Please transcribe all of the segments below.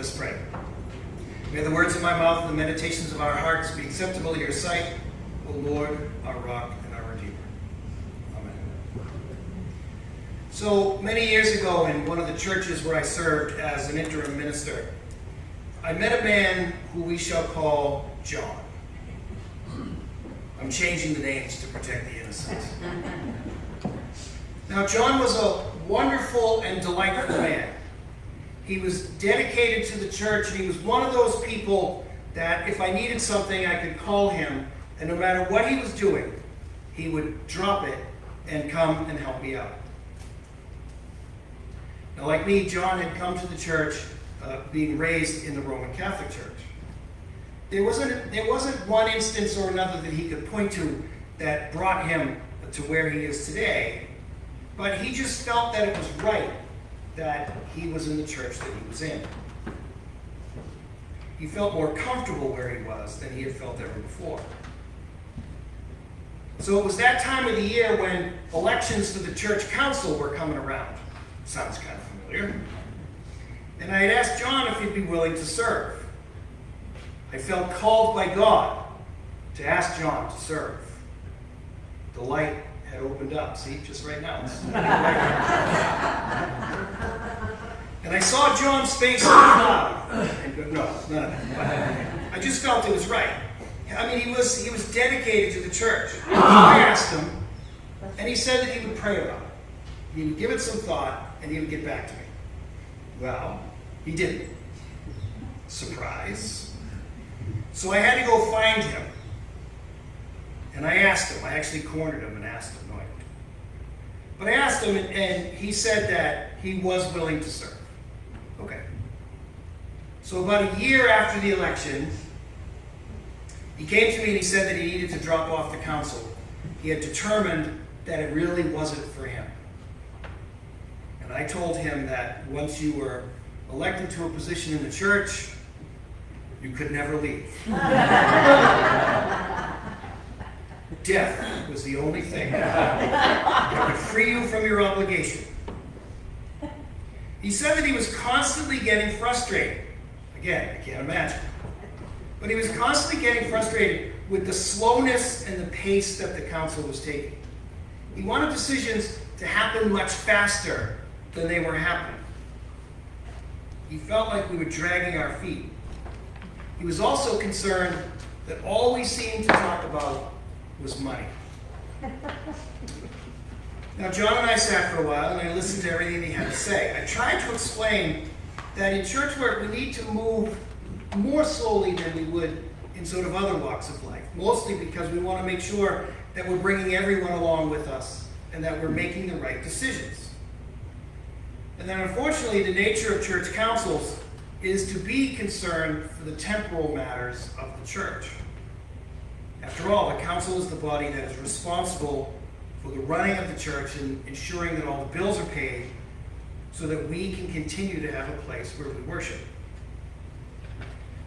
Let us pray. May the words of my mouth and the meditations of our hearts be acceptable in your sight, O Lord, our rock and our Redeemer. Amen. So many years ago in one of the churches where I served as an interim minister, I met a man who we shall call John. I'm changing the names to protect the innocent. Now, John was a wonderful and delightful man. He was dedicated to the church, and he was one of those people that if I needed something, I could call him, and no matter what he was doing, he would drop it and come and help me out. Now, like me, John had come to the church being raised in the Roman Catholic Church. There wasn't one instance or another that he could point to that brought him to where he is today, but he just felt that it was right that he was in the church that he was in. He felt more comfortable where he was than he had felt ever before. So it was that time of the year when elections for the church council were coming around. Sounds kind of familiar. And I had asked John if he'd be willing to serve. I felt called by God to ask John to serve. The light had opened up. See, just right now. And I saw John's face in the cloud. And no, it's not. I just felt it was right. I mean, he was dedicated to the church. I asked him, and he said that he would pray about it. He would give it some thought, and he would get back to me. Well, he didn't. Surprise. So I had to go find him. And I asked him. I actually cornered him and asked him. No, I didn't. But I asked him, and he said that he was willing to serve. Okay. So about a year after the election, he came to me and he said that he needed to drop off the council. He had determined that it really wasn't for him. And I told him that once you were elected to a position in the church, you could never leave. Death was the only thing that could free you from your obligation. He said that he was constantly getting frustrated. Again, I can't imagine. But he was constantly getting frustrated with the slowness and the pace that the council was taking. He wanted decisions to happen much faster than they were happening. He felt like we were dragging our feet. He was also concerned that all we seemed to talk about was money. Now, John and I sat for a while, and I listened to everything he had to say. I tried to explain that in church work, we need to move more slowly than we would in sort of other walks of life, mostly because we want to make sure that we're bringing everyone along with us and that we're making the right decisions. And then, unfortunately, the nature of church councils is to be concerned for the temporal matters of the church. After all, the council is the body that is responsible for the running of the church and ensuring that all the bills are paid so that we can continue to have a place where we worship.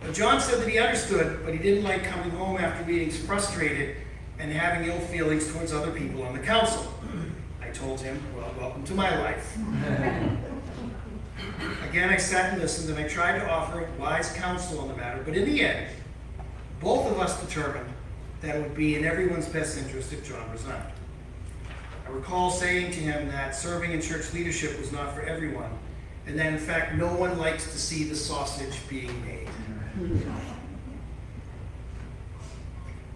Now, John said that he understood, but he didn't like coming home after meetings frustrated and having ill feelings towards other people on the council. I told him, well, welcome to my life. Again, I sat and listened, and I tried to offer wise counsel on the matter, but in the end, both of us determined that it would be in everyone's best interest if John resigned. I recall saying to him that serving in church leadership was not for everyone, and that in fact no one likes to see the sausage being made.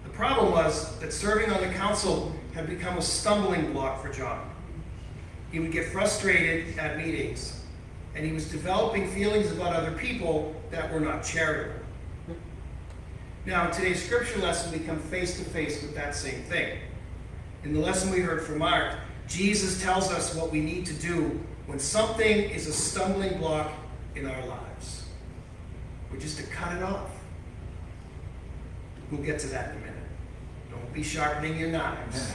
The problem was that serving on the council had become a stumbling block for John. He would get frustrated at meetings, and he was developing feelings about other people that were not charitable. Now, in today's scripture lesson, we come face to face with that same thing. In the lesson we heard from Mark, Jesus tells us what we need to do when something is a stumbling block in our lives. We're just to cut it off. We'll get to that in a minute. Don't be sharpening your knives.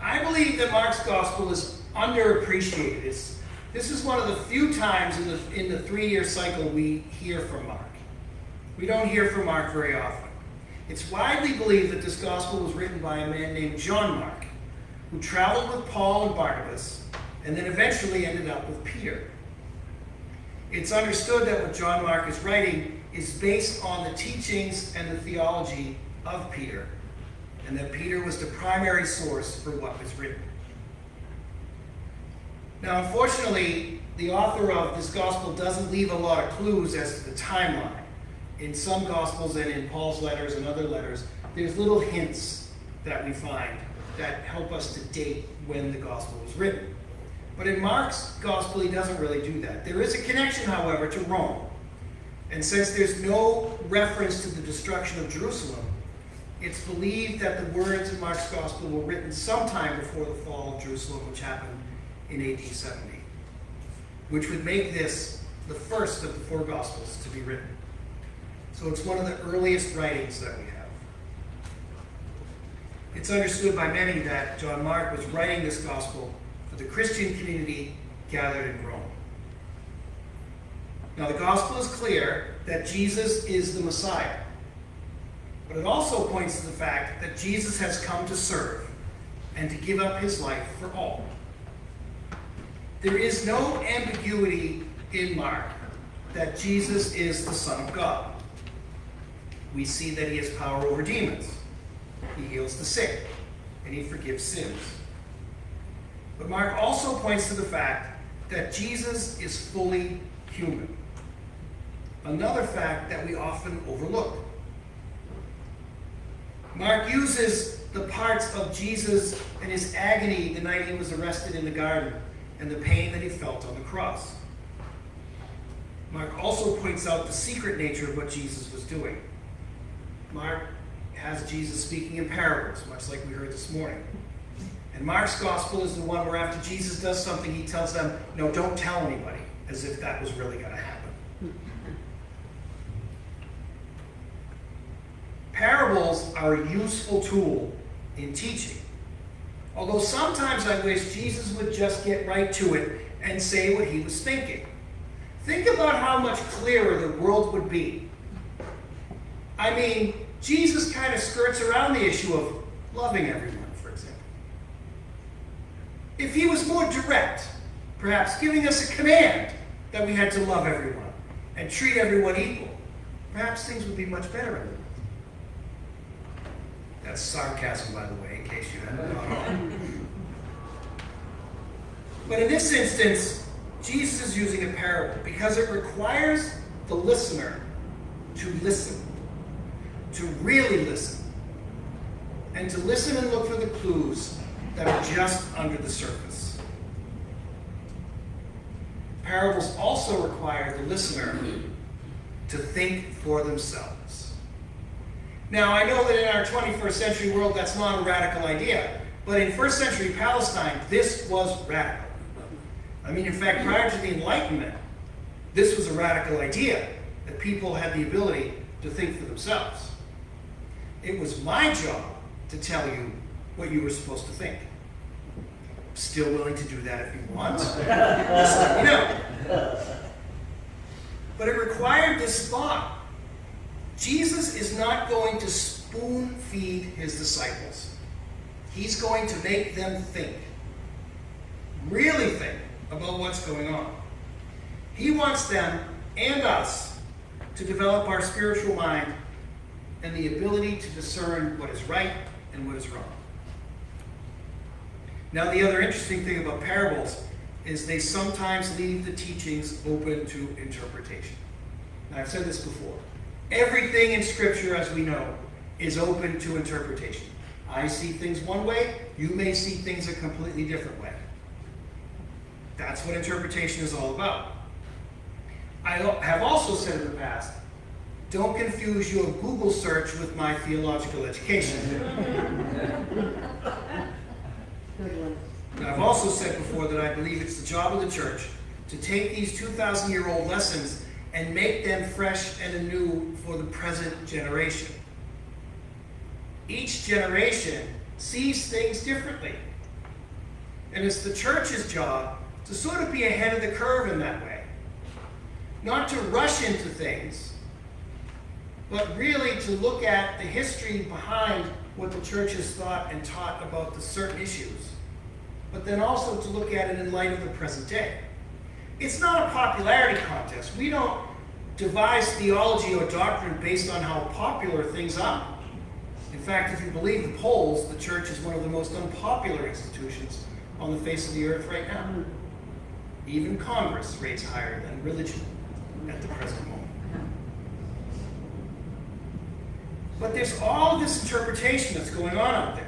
I believe that Mark's gospel is underappreciated. This is one of the few times in the 3-year cycle we hear from Mark. We don't hear from Mark very often. It's widely believed that this gospel was written by a man named John Mark, who traveled with Paul and Barnabas, and then eventually ended up with Peter. It's understood that what John Mark is writing is based on the teachings and the theology of Peter, and that Peter was the primary source for what was written. Now, unfortunately, the author of this gospel doesn't leave a lot of clues as to the timeline. In some gospels and in Paul's letters and other letters, there's little hints that we find that help us to date when the gospel was written. But in Mark's gospel, he doesn't really do that. There is a connection, however, to Rome. And since there's no reference to the destruction of Jerusalem, it's believed that the words in Mark's gospel were written sometime before the fall of Jerusalem, which happened in AD 70, which would make this the first of the four gospels to be written. So it's one of the earliest writings that we have. It's understood by many that John Mark was writing this gospel for the Christian community gathered in Rome. Now, the gospel is clear that Jesus is the Messiah, but it also points to the fact that Jesus has come to serve and to give up his life for all. There is no ambiguity in Mark that Jesus is the Son of God. We see that he has power over demons. He heals the sick, and he forgives sins. But Mark also points to the fact that Jesus is fully human. Another fact that we often overlook. Mark uses the parts of Jesus and his agony the night he was arrested in the garden and the pain that he felt on the cross. Mark also points out the secret nature of what Jesus was doing. Mark has Jesus speaking in parables, much like we heard this morning. And Mark's gospel is the one where after Jesus does something, he tells them, no, don't tell anybody, as if that was really going to happen. Parables are a useful tool in teaching. Although sometimes I wish Jesus would just get right to it and say what he was thinking. Think about how much clearer the world would be. I mean, Jesus kind of skirts around the issue of loving everyone, for example. If he was more direct, perhaps giving us a command that we had to love everyone and treat everyone equal, perhaps things would be much better in the world. That's sarcasm, by the way, in case you hadn't caught on. But in this instance, Jesus is using a parable because it requires the listener to listen, to really listen, and to listen and look for the clues that are just under the surface. Parables also require the listener to think for themselves. Now, I know that in our 21st century world, that's not a radical idea, but in first century Palestine, this was radical. I mean, in fact, prior to the Enlightenment, this was a radical idea, that people had the ability to think for themselves. It was my job to tell you what you were supposed to think. I'm still willing to do that if you want. Just let me know. But it required this thought. Jesus is not going to spoon feed his disciples. He's going to make them think. Really think about what's going on. He wants them and us to develop our spiritual mind and the ability to discern what is right and what is wrong. Now, the other interesting thing about parables is they sometimes leave the teachings open to interpretation. Now, I've said this before. Everything in Scripture, as we know, is open to interpretation. I see things one way, you may see things a completely different way. That's what interpretation is all about. I have also said in the past, don't confuse your Google search with my theological education. Good one. Now, I've also said before that I believe it's the job of the church to take these 2,000-year-old lessons and make them fresh and anew for the present generation. Each generation sees things differently. And it's the church's job to sort of be ahead of the curve in that way. Not to rush into things, but really to look at the history behind what the church has thought and taught about the certain issues, but then also to look at it in light of the present day. It's not a popularity contest. We don't devise theology or doctrine based on how popular things are. In fact, if you believe the polls, the church is one of the most unpopular institutions on the face of the earth right now. Even Congress rates higher than religion at the present moment. But there's all this interpretation that's going on out there.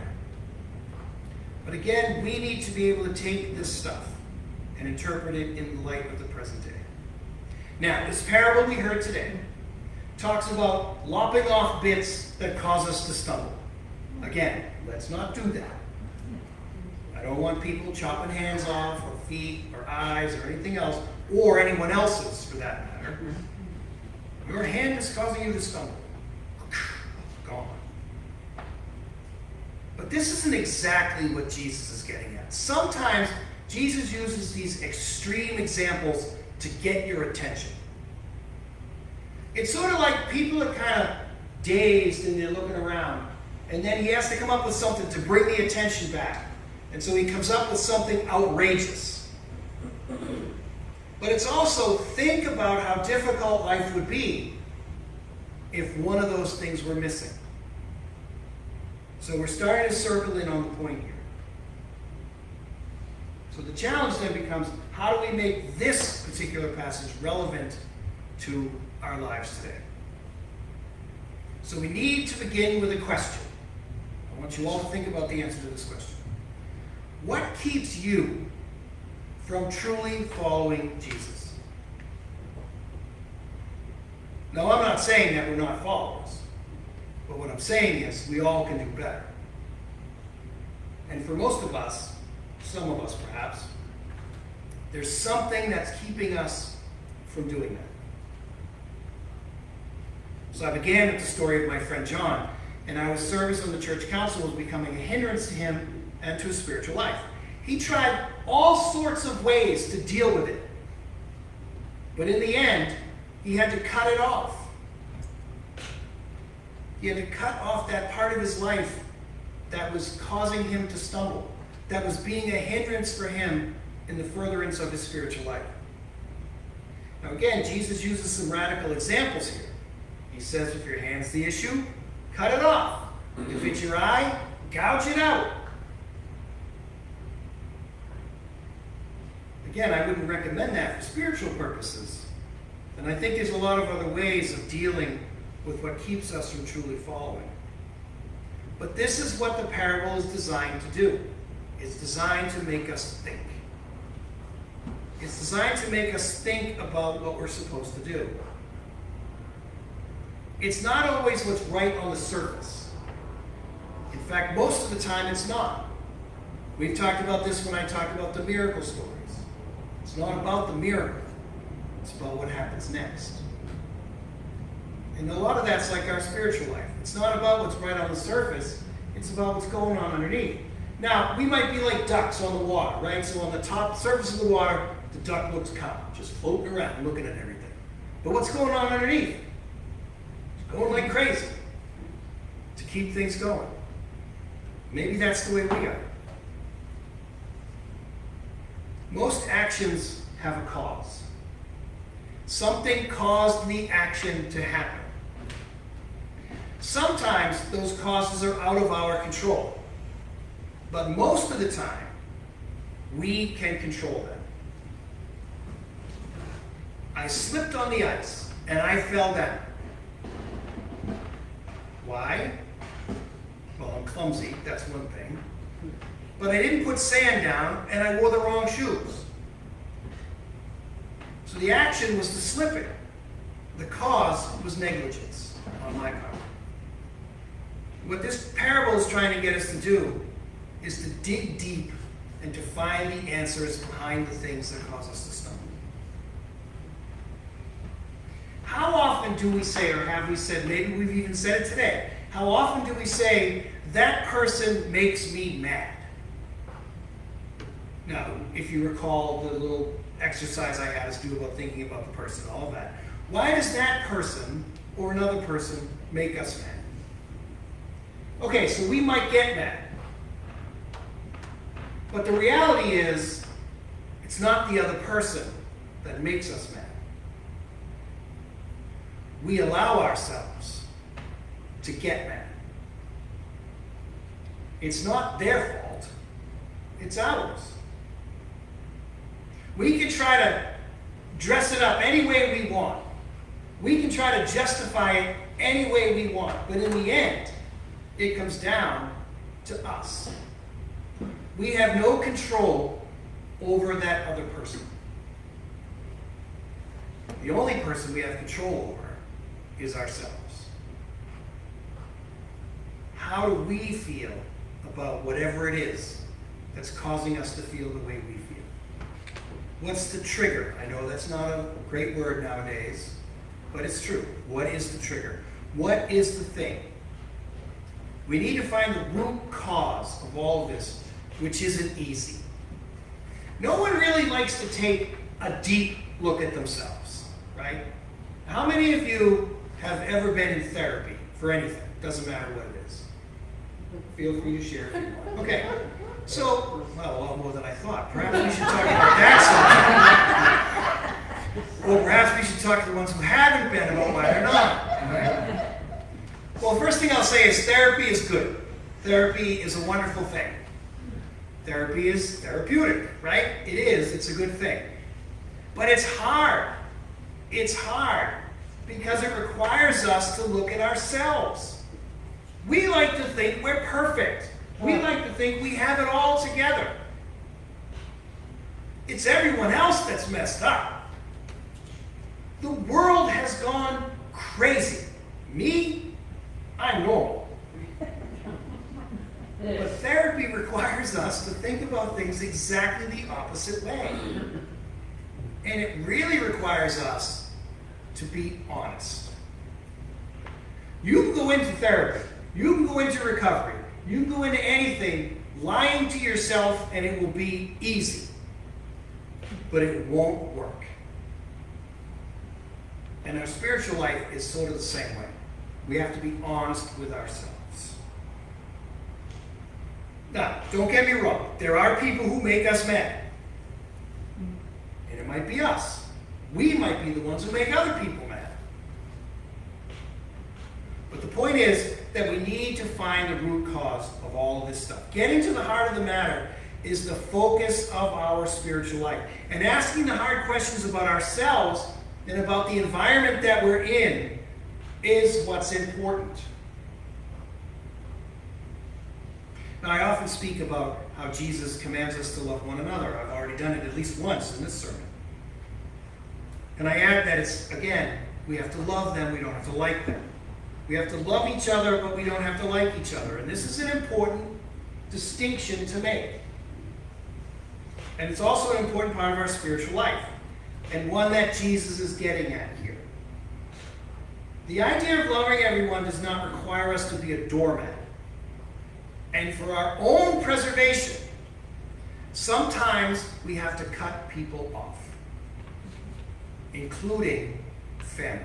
But again, we need to be able to take this stuff and interpret it in the light of the present day. Now, this parable we heard today talks about lopping off bits that cause us to stumble. Again, let's not do that. I don't want people chopping hands off, or feet, or eyes, or anything else, or anyone else's for that matter. Your hand is causing you to stumble. Gone. But this isn't exactly what Jesus is getting at. Sometimes Jesus uses these extreme examples to get your attention. It's sort of like people are kind of dazed and they're looking around, and then he has to come up with something to bring the attention back. And so he comes up with something outrageous. But it's also, think about how difficult life would be if one of those things were missing. So we're starting to circle in on the point here. So the challenge then becomes, how do we make this particular passage relevant to our lives today? So we need to begin with a question. I want you all to think about the answer to this question. What keeps you from truly following Jesus? Now, I'm not saying that we're not followers, but what I'm saying is we all can do better. And for most of us, some of us perhaps, there's something that's keeping us from doing that. So I began with the story of my friend John, and how his service on the church council was becoming a hindrance to him and to his spiritual life. He tried all sorts of ways to deal with it. But in the end, he had to cut it off. He had to cut off that part of his life that was causing him to stumble, that was being a hindrance for him in the furtherance of his spiritual life. Now again, Jesus uses some radical examples here. He says, if your hand's the issue, cut it off. If it's your eye, gouge it out. Again, I wouldn't recommend that for spiritual purposes. And I think there's a lot of other ways of dealing with what keeps us from truly following. But this is what the parable is designed to do. It's designed to make us think. It's designed to make us think about what we're supposed to do. It's not always what's right on the surface. In fact, most of the time it's not. We've talked about this when I talked about the miracle stories. It's not about the miracle. It's about what happens next. And a lot of that's like our spiritual life. It's not about what's right on the surface. It's about what's going on underneath. Now, we might be like ducks on the water, right? So on the top surface of the water, the duck looks calm, just floating around, looking at everything. But what's going on underneath? It's going like crazy to keep things going. Maybe that's the way we are. Most actions have a cause. Something caused the action to happen. Sometimes those causes are out of our control. But most of the time, we can control them. I slipped on the ice and I fell down. Why? Well, I'm clumsy, that's one thing. But I didn't put sand down and I wore the wrong shoes. So the action was the slipping. The cause was negligence on my part. What this parable is trying to get us to do is to dig deep and to find the answers behind the things that cause us to stumble. How often do we say, or have we said, maybe we've even said it today, how often do we say, that person makes me mad? Now, if you recall the little exercise I had us do about thinking about the person, all of that, why does that person or another person make us mad? Okay, so we might get mad. But the reality is, it's not the other person that makes us mad. We allow ourselves to get mad. It's not their fault, it's ours. We can try to dress it up any way we want. We can try to justify it any way we want. But in the end, it comes down to us. We have no control over that other person. The only person we have control over is ourselves. How do we feel about whatever it is that's causing us to feel the way we feel? What's the trigger? I know that's not a great word nowadays, but it's true. What is the trigger? What is the thing? We need to find the root cause of all of this, which isn't easy. No one really likes to take a deep look at themselves, right? How many of you have ever been in therapy for anything? Doesn't matter what it is. Feel free to share if you want. Okay. So, well, a lot more than I thought. Perhaps we should talk about that subject. Or perhaps we should talk to the ones who haven't been about why they're not. Right? Well, the first thing I'll say is therapy is good. Therapy is a wonderful thing. Therapy is therapeutic, right? It is. It's a good thing. But it's hard. It's hard because it requires us to look at ourselves. We like to think we're perfect. We like to think we have it all together. It's everyone else that's messed up. The world has gone crazy. Me, I'm normal. But therapy requires us to think about things exactly the opposite way. And it really requires us to be honest. You can go into therapy. You can go into recovery. You can go into anything lying to yourself and it will be easy. But it won't work. And our spiritual life is sort of the same way. We have to be honest with ourselves. Now, don't get me wrong. There are people who make us mad. And it might be us. We might be the ones who make other people mad. But the point is that we need to find the root cause of all of this stuff. Getting to the heart of the matter is the focus of our spiritual life. And asking the hard questions about ourselves and about the environment that we're in is what's important. Now, I often speak about how Jesus commands us to love one another. I've already done it at least once in this sermon. And I add that it's, again, we have to love them, we don't have to like them. We have to love each other, but we don't have to like each other. And this is an important distinction to make. And it's also an important part of our spiritual life, and one that Jesus is getting at here. The idea of loving everyone does not require us to be a doormat. And for our own preservation, sometimes we have to cut people off, including family,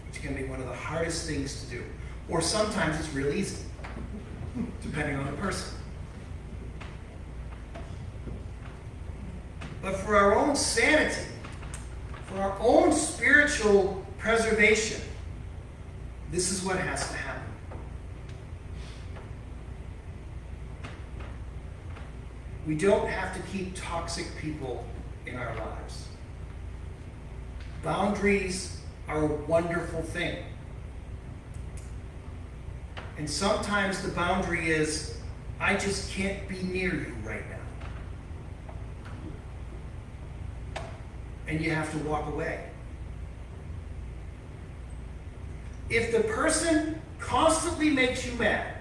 which can be one of the hardest things to do. Or sometimes it's real easy, depending on the person. But for our own sanity, for our own spiritual preservation, this is what has to happen. We don't have to keep toxic people in our lives. Boundaries are a wonderful thing. And sometimes the boundary is, I just can't be near you right now. And you have to walk away. If the person constantly makes you mad,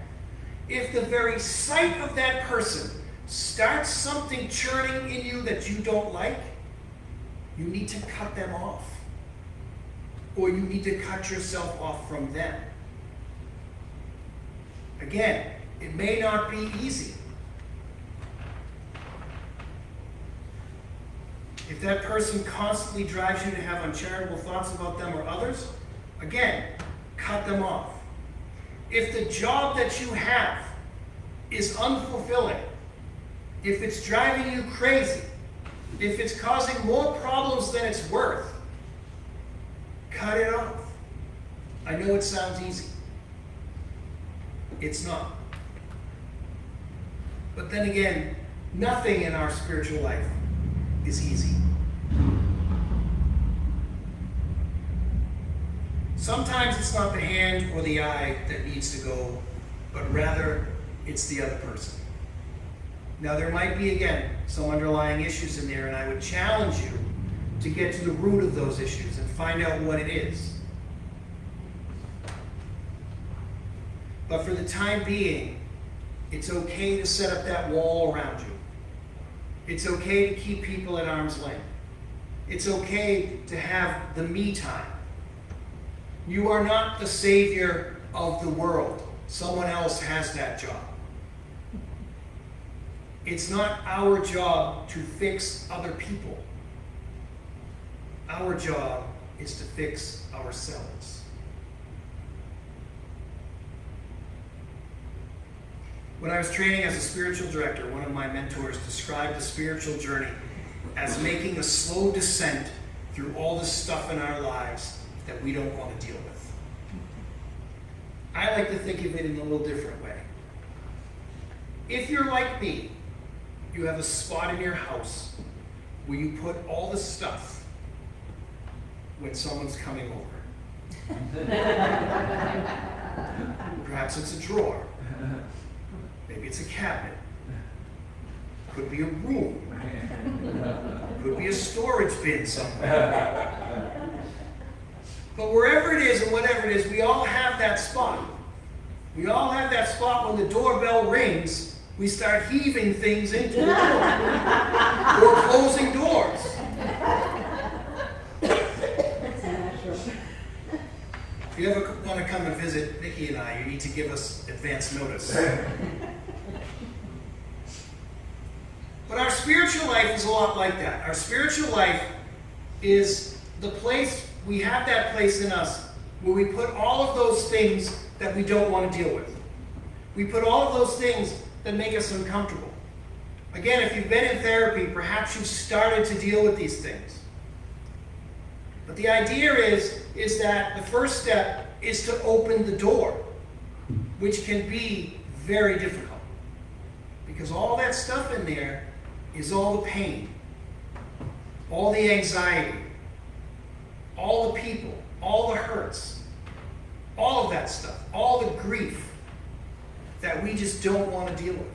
if the very sight of that person starts something churning in you that you don't like, you need to cut them off. Or you need to cut yourself off from them. Again, it may not be easy. If that person constantly drives you to have uncharitable thoughts about them or others, again, cut them off. If the job that you have is unfulfilling, if it's driving you crazy, If it's causing more problems than it's worth, cut it off. I know it sounds easy. It's not. But then again, nothing in our spiritual life is easy. Sometimes it's not the hand or the eye that needs to go, but rather it's the other person. Now there might be, again, some underlying issues in there, and I would challenge you to get to the root of those issues and find out what it is. But for the time being, it's okay to set up that wall around you. It's okay to keep people at arm's length. It's okay to have the me time. You are not the savior of the world. Someone else has that job. It's not our job to fix other people. Our job is to fix ourselves. When I was training as a spiritual director, one of my mentors described the spiritual journey as making a slow descent through all the stuff in our lives that we don't want to deal with. I like to think of it in a little different way. If you're like me, you have a spot in your house where you put all the stuff when someone's coming over. Perhaps it's a drawer. Maybe it's a cabinet. Could be a room. Could be a storage bin somewhere. But wherever it is and whatever it is, we all have that spot. We all have that spot when the doorbell rings, we start heaving things into the door. Or closing doors. If you ever want to come and visit Nikki and I, you need to give us advance notice. But our spiritual life is a lot like that. Our spiritual life is the place, we have that place in us where we put all of those things that we don't want to deal with. We put all of those things that make us uncomfortable. Again, if you've been in therapy, perhaps you've started to deal with these things. But the idea is that the first step is to open the door, which can be very difficult. Because all that stuff in there is all the pain, all the anxiety, all the people, all the hurts, all of that stuff, all the grief that we just don't want to deal with.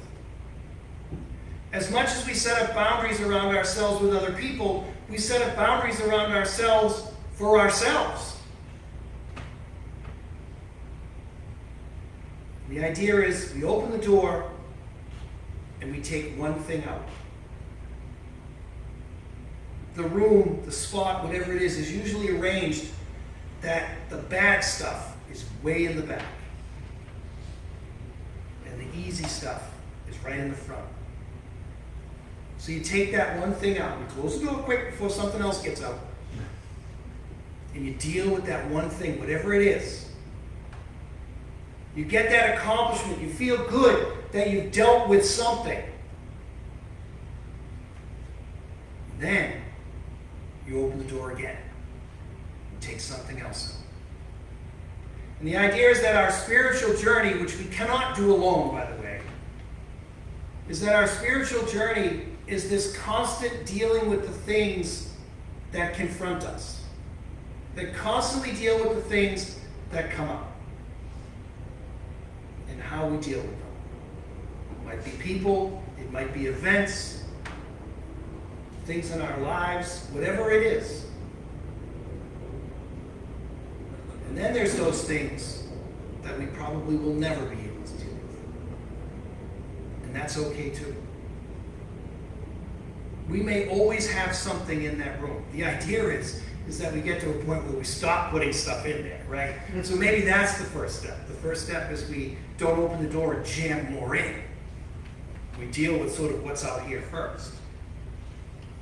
As much as we set up boundaries around ourselves with other people, we set up boundaries around ourselves for ourselves. The idea is we open the door and we take one thing out. The room, the spot, whatever it is usually arranged that the bad stuff is way in the back. And the easy stuff is right in the front. So you take that one thing out, you close the door quick before something else gets out, and you deal with that one thing, whatever it is. You get that accomplishment, you feel good that you've dealt with something. And then you open the door again and take something else out. And the idea is that our spiritual journey, which we cannot do alone, by the way, is that our spiritual journey is this constant dealing with the things that confront us, that constantly deal with the things that come up, and how we deal with them. It might be people, it might be events, things in our lives, whatever it is. And then there's those things that we probably will never be able to deal with. And that's okay too. We may always have something in that room. The idea is that we get to a point where we stop putting stuff in there, right? And so maybe that's the first step. The first step is we don't open the door and jam more in. We deal with sort of what's out here first.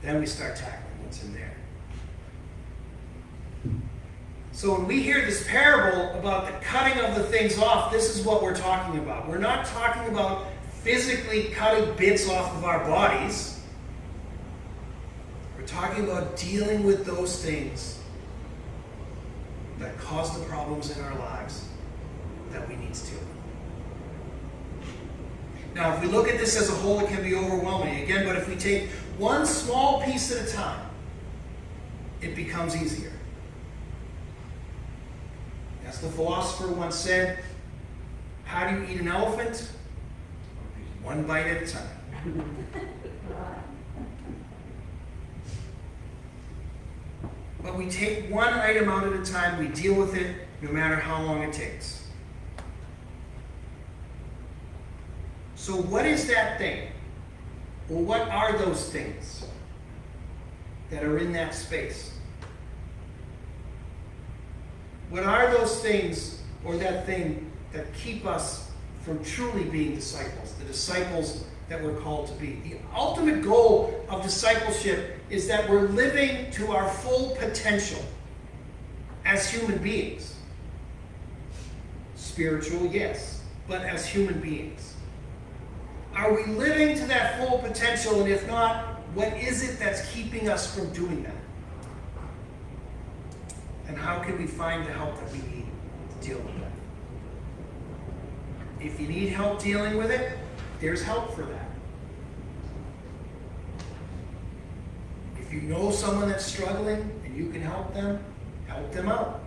Then we start tackling what's in there. So when we hear this parable about the cutting of the things off, this is what we're talking about. We're not talking about physically cutting bits off of our bodies. talking about dealing with those things that cause the problems in our lives that we need to deal with. Now, if we look at this as a whole, it can be overwhelming. Again, but if we take one small piece at a time, it becomes easier. As the philosopher once said, how do you eat an elephant? One bite at a time. But we take one item out at a time, we deal with it no matter how long it takes. So what is that thing? Or what are those things that are in that space? What are those things or that thing that keep us from truly being disciples, the disciples that we're called to be? The ultimate goal of discipleship is that we're living to our full potential as human beings. Spiritual, yes, but as human beings. Are we living to that full potential? And if not, what is it that's keeping us from doing that? And how can we find the help that we need to deal with that? If you need help dealing with it, there's help for that. If you know someone that's struggling and you can help them out.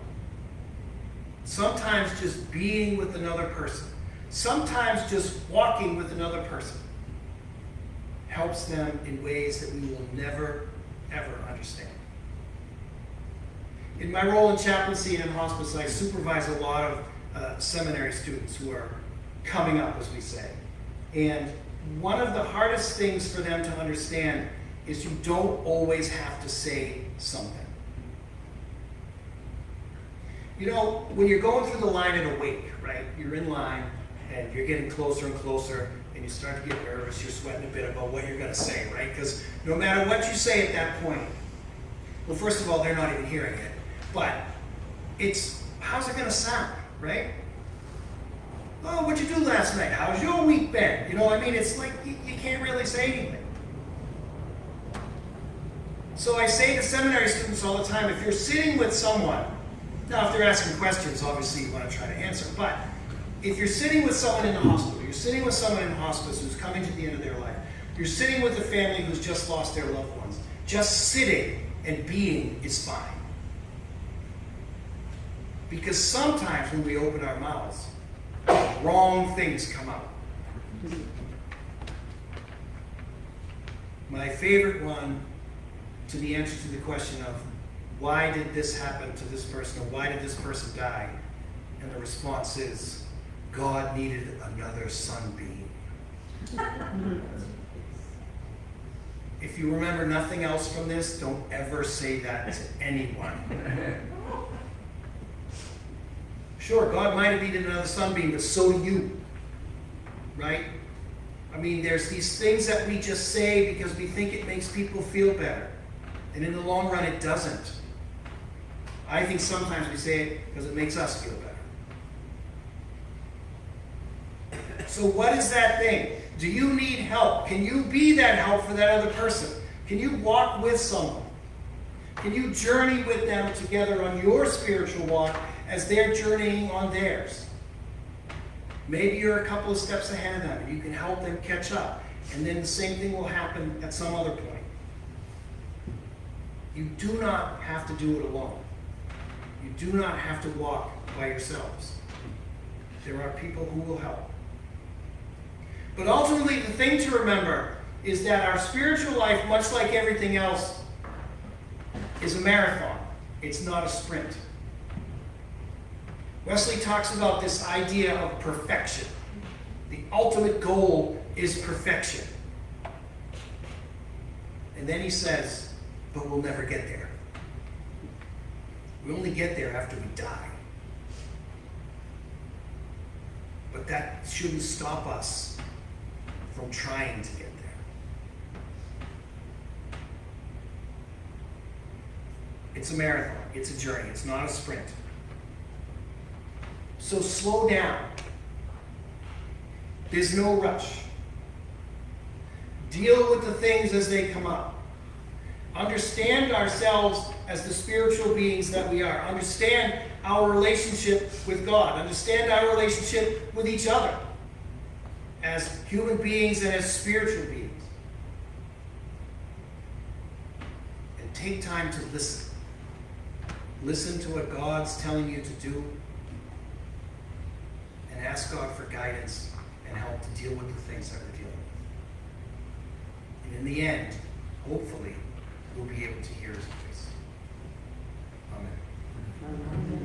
Sometimes just being with another person, sometimes just walking with another person helps them in ways that we will never, ever understand. In my role in chaplaincy and in hospice, I supervise a lot of seminary students who are coming up, as we say. And one of the hardest things for them to understand is you don't always have to say something. You know, when you're going through the line at a wake, right? You're in line and you're getting closer and closer and you start to get nervous, you're sweating a bit about what you're going to say, right? Because no matter what you say at that point, well, first of all, they're not even hearing it. But it's, how's it going to sound, right? Oh, what'd you do last night? How's your week been? You know, I mean, it's like you can't really say anything. So I say to seminary students all the time, if you're sitting with someone, now if they're asking questions, obviously you want to try to answer, but if you're sitting with someone in the hospital, you're sitting with someone in hospice who's coming to the end of their life, you're sitting with a family who's just lost their loved ones, just sitting and being is fine. Because sometimes when we open our mouths, wrong things come out. My favorite one to the answer to the question of why did this happen to this person or why did this person die? And the response is, God needed another sunbeam. If you remember nothing else from this, don't ever say that to anyone. Sure, God might have needed another sunbeam, but so do you. Right? I mean, there's these things that we just say because we think it makes people feel better. And in the long run, it doesn't. I think sometimes we say it because it makes us feel better. So what is that thing? Do you need help? Can you be that help for that other person? Can you walk with someone? Can you journey with them together on your spiritual walk as they're journeying on theirs? Maybe you're a couple of steps ahead of them and you can help them catch up. And then the same thing will happen at some other point. You do not have to do it alone. You do not have to walk by yourselves. There are people who will help. But ultimately, the thing to remember is that our spiritual life, much like everything else, is a marathon. It's not a sprint. Wesley talks about this idea of perfection. The ultimate goal is perfection. And then he says, but we'll never get there. We only get there after we die. But that shouldn't stop us from trying to get there. It's a marathon. It's a journey. It's not a sprint. So slow down. There's no rush. Deal with the things as they come up. Understand ourselves as the spiritual beings that we are. Understand our relationship with God. Understand our relationship with each other as human beings and as spiritual beings. And take time to listen. Listen to what God's telling you to do. And ask God for guidance and help to deal with the things that we're dealing with. And in the end, hopefully, we'll be able to hear His voice. Amen. Amen.